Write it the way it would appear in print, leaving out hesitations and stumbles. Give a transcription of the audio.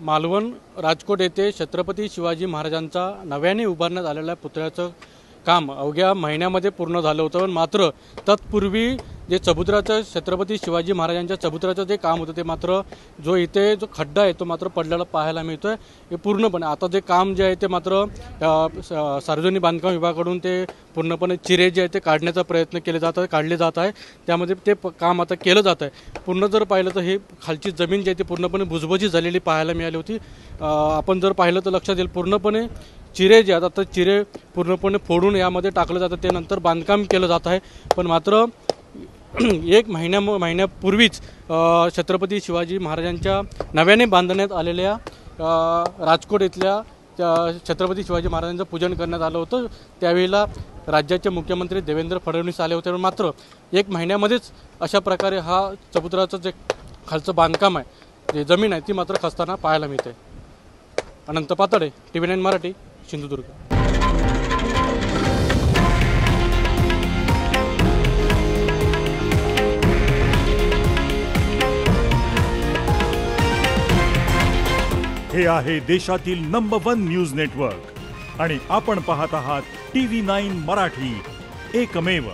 मालवण राजकोट येथे छत्रपती शिवाजी महाराजांचा नव्याने उभारण्यात आलेल्या पुतळ्याचं काम अवघ्या महिन्यामध्ये पूर्ण झालं होतं। मात्र तत्पूर्वी जे चबुतऱ्याचं छत्रपती शिवाजी महाराजांच्या चबुतऱ्याचं जे काम होतं ते मात्र जो इथे जो खड्डा आहे तो मात्र पडलेला पाहायला मिळतोय। हे पूर्णपणे आता जे काम जे आहे ते मात्र सार्वजनिक बांधकाम विभागाकडून ते पूर्णपणे चिरे जे आहे ते काढण्याचा प्रयत्न काढले जात आहे। त्यामध्ये ते काम आता केलं जात आहे। पूर्ण जर पाहिलं तर हे खालची जमीन जी आहे ती पूर्णपणे भुसभुशीत झालेली पाहायला मिळाली होती। आपण जर पाहिलं तर लक्षात येईल पूर्णपणे चिरे जे आता चिरे पूर्णपणे फोडून यामध्ये टाकलं जातं, ते नंतर बांधकाम केलं जात आहे। पण मात्र एक महिन्यापूर्वीच छत्रपती शिवाजी महाराजांच्या नव्याने बांधण्यात आलेल्या राजकोट इथल्या छत्रपती शिवाजी महाराजांचं पूजन करण्यात आलं होतं। त्यावेळेला राज्याचे मुख्यमंत्री देवेंद्र फडणवीस आले होते। मात्र एक महिन्यामध्येच अशा प्रकारे हा चबुतऱ्याचं जे खालचं बांधकाम आहे, जे जमीन आहे ती मात्र खस्ताना पाहायला मिळते। अनंत पातळे, TV9 मराठी, सिंधुदुर्ग। हे आहे देशातील नंबर 1 न्यूज नेटवर्क आणि आपण पाहत आहात TV9 मराठी, एकमेव।